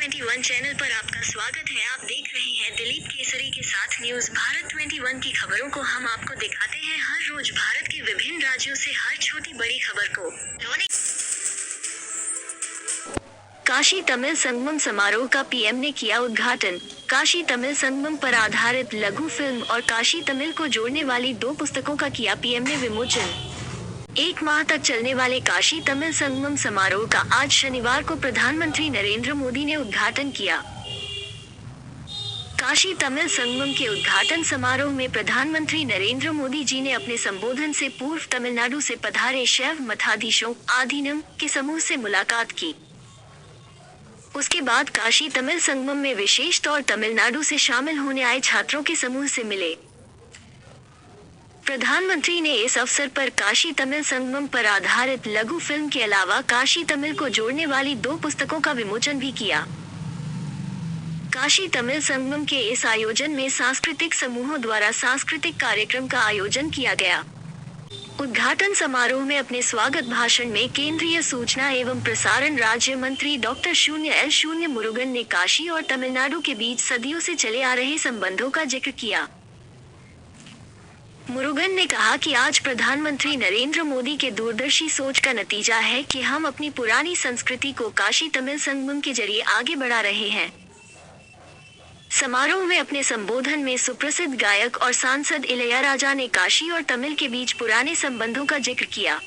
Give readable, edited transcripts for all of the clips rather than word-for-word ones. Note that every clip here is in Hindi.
21 चैनल पर आपका स्वागत है। आप देख रहे हैं दिलीप केसरी के साथ न्यूज भारत 21 की खबरों को हम आपको दिखाते हैं हर रोज भारत के विभिन्न राज्यों से हर छोटी बड़ी खबर को। काशी तमिल संगमम समारोह का पीएम ने किया उद्घाटन। काशी तमिल संगमम पर आधारित लघु फिल्म और काशी तमिल को जोड़ने वाली 2 पुस्तकों का किया पीएम ने विमोचन। 1 माह तक चलने वाले काशी तमिल संगमम समारोह का आज शनिवार को प्रधानमंत्री नरेंद्र मोदी ने उद्घाटन किया। काशी तमिल संगमम के उद्घाटन समारोह में प्रधानमंत्री नरेंद्र मोदी जी ने अपने संबोधन से पूर्व तमिलनाडु से पधारे शैव मठाधीशों आधीनम के समूह से मुलाकात की। उसके बाद काशी तमिल संगमम में विशेष तौर तमिलनाडु से शामिल होने आए छात्रों के समूह से मिले। प्रधानमंत्री ने इस अवसर पर काशी तमिल संगमम पर आधारित लघु फिल्म के अलावा काशी तमिल को जोड़ने वाली 2 पुस्तकों का विमोचन भी किया। काशी तमिल संगमम के इस आयोजन में सांस्कृतिक समूहों द्वारा सांस्कृतिक कार्यक्रम का आयोजन किया गया। उद्घाटन समारोह में अपने स्वागत भाषण में केंद्रीय सूचना एवं प्रसारण राज्य मंत्री डॉक्टर शून्य मुरुगन ने काशी और तमिलनाडु के बीच सदियों से चले आ रहे संबंधों का जिक्र किया। मुरुगन ने कहा कि आज प्रधानमंत्री नरेंद्र मोदी के दूरदर्शी सोच का नतीजा है कि हम अपनी पुरानी संस्कृति को काशी तमिल संगमम के जरिए आगे बढ़ा रहे हैं। समारोह में अपने संबोधन में सुप्रसिद्ध गायक और सांसद इलैयाराजा ने काशी और तमिल के बीच पुराने संबंधों का जिक्र किया।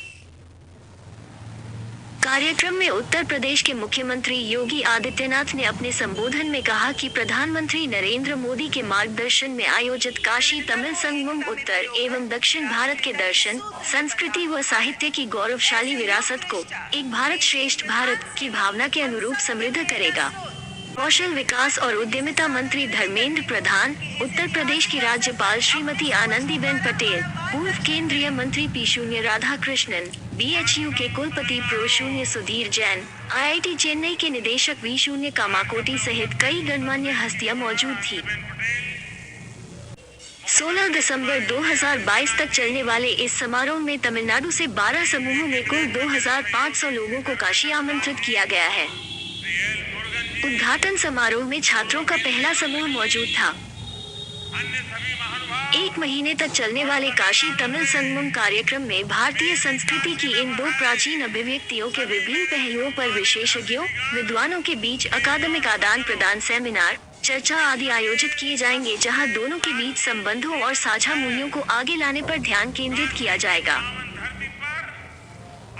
कार्यक्रम में उत्तर प्रदेश के मुख्यमंत्री योगी आदित्यनाथ ने अपने संबोधन में कहा कि प्रधानमंत्री नरेंद्र मोदी के मार्गदर्शन में आयोजित काशी तमिल संगमम उत्तर एवं दक्षिण भारत के दर्शन, संस्कृति व साहित्य की गौरवशाली विरासत को एक भारत श्रेष्ठ भारत की भावना के अनुरूप समृद्ध करेगा। कौशल विकास और उद्यमिता मंत्री धर्मेंद्र प्रधान, उत्तर प्रदेश की राज्यपाल श्रीमती आनंदीबेन पटेल, पूर्व केंद्रीय मंत्री पी. राधाकृष्णन, BHU के कुलपति प्रो. सुधीर जैन, IIT चेन्नई के निदेशक V. कामाकोटी सहित कई गणमान्य हस्तियां मौजूद थी। 16 दिसंबर 2022 तक चलने वाले इस समारोह में तमिलनाडु से 12 समूहों में कुल 2500 लोगों को काशी आमंत्रित किया गया है। उद्घाटन समारोह में छात्रों का पहला समूह मौजूद था। 1 महीने तक चलने वाले काशी तमिल संगमम कार्यक्रम में भारतीय संस्कृति की इन 2 प्राचीन अभिव्यक्तियों के विभिन्न पहलुओं पर विशेषज्ञों, विद्वानों के बीच अकादमिक आदान प्रदान, सेमिनार, चर्चा आदि आयोजित किए जाएंगे, जहां दोनों के बीच संबंधों और साझा मूल्यों को आगे लाने पर ध्यान केंद्रित किया जाएगा।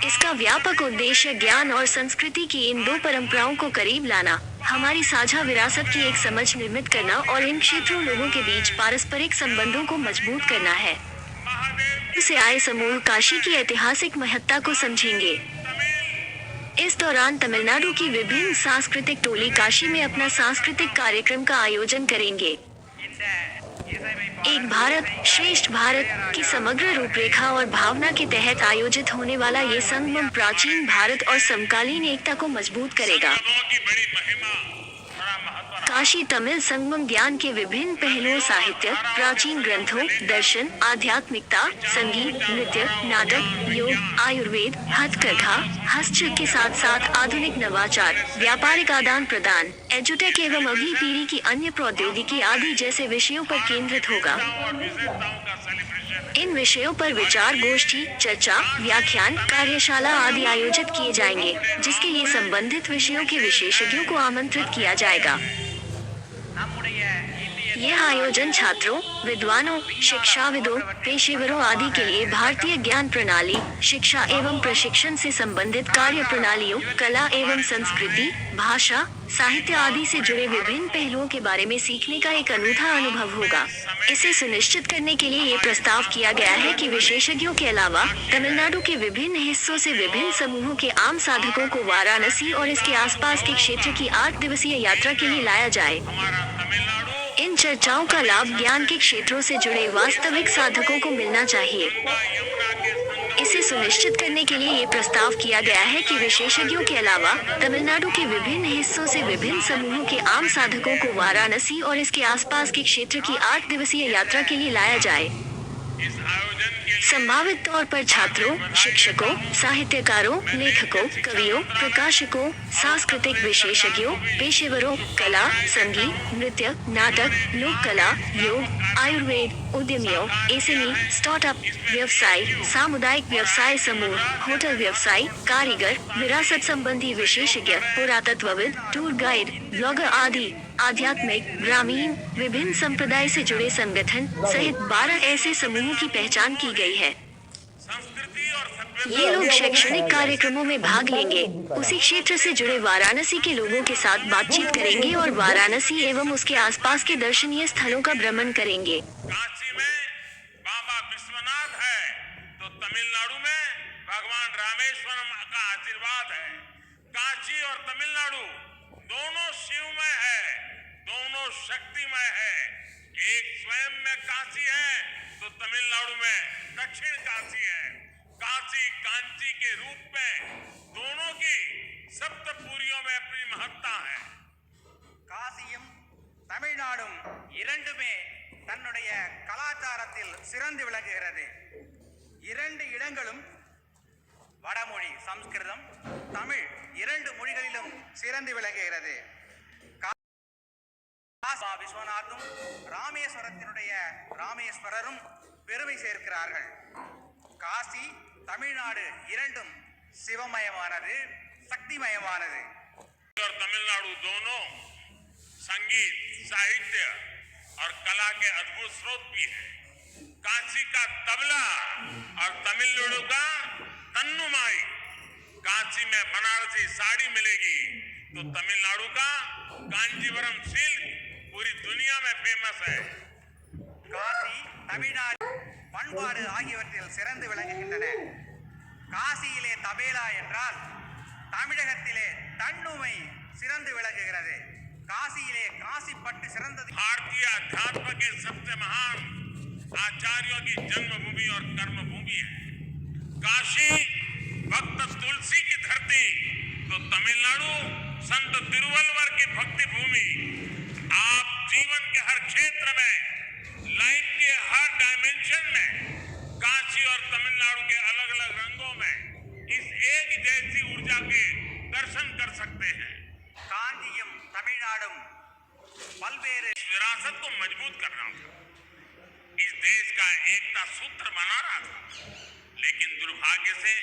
इसका व्यापक उद्देश्य ज्ञान और संस्कृति की इन 2 परंपराओं को करीब लाना, हमारी साझा विरासत की एक समझ निर्मित करना और इन क्षेत्रों लोगों के बीच पारस्परिक संबंधों को मजबूत करना है। से आए समूह काशी की ऐतिहासिक महत्ता को समझेंगे। इस दौरान तमिलनाडु की विभिन्न सांस्कृतिक टोली काशी में अपना सांस्कृतिक कार्यक्रम का आयोजन करेंगे। एक भारत श्रेष्ठ भारत की समग्र रूपरेखा और भावना के तहत आयोजित होने वाला ये संगमम प्राचीन भारत और समकालीन एकता को मजबूत करेगा। काशी तमिल संगमम ज्ञान के विभिन्न पहलुओं, साहित्य, प्राचीन ग्रंथों, दर्शन, आध्यात्मिकता, संगीत, नृत्य, नाटक, योग, आयुर्वेद, हथकरघा, हस्तशिल्प के साथ साथ आधुनिक नवाचार, व्यापारिक आदान प्रदान, एजुटेक एवं अगली पीढ़ी की अन्य प्रौद्योगिकी आदि जैसे विषयों पर केंद्रित होगा। इन विषयों पर विचार गोष्ठी, चर्चा, व्याख्यान, कार्यशाला आदि आयोजित किए जाएंगे, जिसके लिए संबंधित विषयों के विशेषज्ञों को आमंत्रित किया जाएगा। यह आयोजन छात्रों, विद्वानों, शिक्षाविदों, पेशेवरों आदि के लिए भारतीय ज्ञान प्रणाली, शिक्षा एवं प्रशिक्षण से संबंधित कार्य प्रणालियों, कला एवं संस्कृति, भाषा, साहित्य आदि से जुड़े विभिन्न पहलुओं के बारे में सीखने का एक अनूठा अनुभव होगा। इसे सुनिश्चित करने के लिए ये प्रस्ताव किया गया है कि विशेषज्ञों के अलावा तमिलनाडु के विभिन्न हिस्सों से विभिन्न समूहों के आम साधकों को वाराणसी और इसके आसपास के क्षेत्र की 8 दिवसीय यात्रा के लिए लाया जाए। इन चर्चाओं का लाभ ज्ञान के क्षेत्रों से जुड़े वास्तविक साधकों को मिलना चाहिए। इसे सुनिश्चित करने के लिए ये प्रस्ताव किया गया है कि विशेषज्ञों के अलावा तमिलनाडु के विभिन्न हिस्सों से विभिन्न समूहों के आम साधकों को वाराणसी और इसके आसपास के क्षेत्र की 8 दिवसीय यात्रा के लिए लाया जाए। संभावित तौर पर छात्रों, शिक्षकों, साहित्यकारों, लेखकों, कवियों, प्रकाशकों, सांस्कृतिक विशेषज्ञों, पेशेवरों, कला, संगीत, नृत्य, नाटक, लोक कला, योग, आयुर्वेद, उद्यमियों, एसएमई, स्टार्टअप, व्यवसाय, सामुदायिक व्यवसाय समूह, होटल व्यवसाय, कारीगर, विरासत संबंधी विशेषज्ञ, पुरातत्वविद, टूर गाइड, ब्लॉगर आदि, आध्यात्मिक, ग्रामीण, विभिन्न संप्रदाय से जुड़े संगठन सहित 12 ऐसे समूहों की पहचान की गई है। ये लोग शैक्षणिक कार्यक्रमों में भाग लेंगे, उसी क्षेत्र से जुड़े वाराणसी के लोगों के साथ बातचीत करेंगे और वाराणसी एवं उसके आसपास के दर्शनीय स्थलों का भ्रमण करेंगे। काशी में बाबा विश्वनाथ है तो तमिलनाडु में भगवान रामेश्वरम का आशीर्वाद है। काशी और तमिलनाडु दोनों शिवमय है, दोनों शक्तिमय है। एक स्वयं में काशी है तो तमिलनाडु में दक्षिण काशी है। काशी कांची के रूप में दोनों की सप्तपुरियों में अपनी महत्ता है। காசியும் தமிழ்நாடும் இரண்டுமே தன்னுடைய கலாச்சாரத்தில் சிறந்து விளங்குகிறது. இரண்டு இடங்களும் வடமொழி சமஸ்கிருதம், தமிழ் இரண்டு மொழிகளிலும் சிறந்து விளங்குகிறது. விஸ்வநாத்தும் ராமேஸ்வரத்தினுடைய ராமேஸ்வரரும் பெருமை சேர்க்கிறார்கள். காசி, தமிழ்நாடு இரண்டும் சிவமயமானது, சக்திமயமானது. और तमिलनाडु दोनों संगीत, साहित्य और कला के अद्भुत स्रोत भी है। काशी का तबला और तमिलनाडु का तन्नुमाई। काशी में बनारसी साड़ी मिलेगी तो तमिलनाडु का कांजीवरम सिल्क पूरी दुनिया में फेमस है। காசி, தமிழ்நாடு பண்பாடு ஆகியவற்றில் சிறந்து விளங்குகின்றன. காசியிலே தபேலா என்றால் தமிழகத்திலே தன்னுமை சிறந்து விளங்குகிறது. काशिயிலே काशीपट्टु சிறந்தது. भारतीय अध्यात्म के सबसे महान आचार्यों की जन्मभूमि और कर्मभूमि है। काशी भक्त तुलसी की धरती तो तमिलनाडु संत तिरुवल्लुवर की भक्ति भूमि। आप जीवन के हर क्षेत्र में, लाइफ के हर डायमेंशन में काशी और तमिलनाडु के अलग अलग रंगों में इस एक जैसी ऊर्जा के दर्शन कर सकते हैं। காஞ்சியும் தமிழ்நாடும் பல்வேறு विरासत को मजबूत करना था, इस देश का एकता सूत्र बनाना था, लेकिन दुर्भाग्य से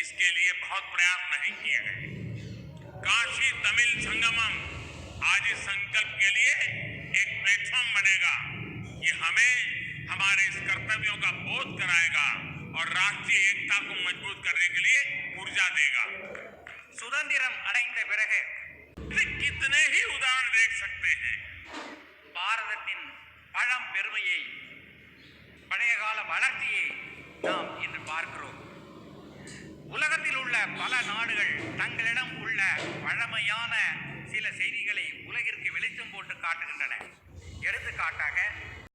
इसके लिए बहुत प्रयास नहीं किए गए। काशी तमिल संगमम आज इस संकल्प के लिए एक प्लेटफॉर्म बनेगा। ये हमें हमारे इस कर्तव्यों का बोध कराएगा और राष्ट्रीय एकता को मजबूत करने के लिए ऊर्जा देगा। சுதந்திரம் அடைந்த பிறகு कितने ही उदाहरण देख सकते हैं। பாரதத்தின் பழம் பெருமையை, பழைய கால வளர்ச்சியை நாம் இன்று பார்க்கிறோம். உலகத்தில் உள்ள பல நாடுகள் தங்களிடம் உள்ள பழமையான சில செய்திகளை உலகிற்கு வெளிச்சம் போட்டு காட்டுகின்றன. எடுத்துக்காட்டாக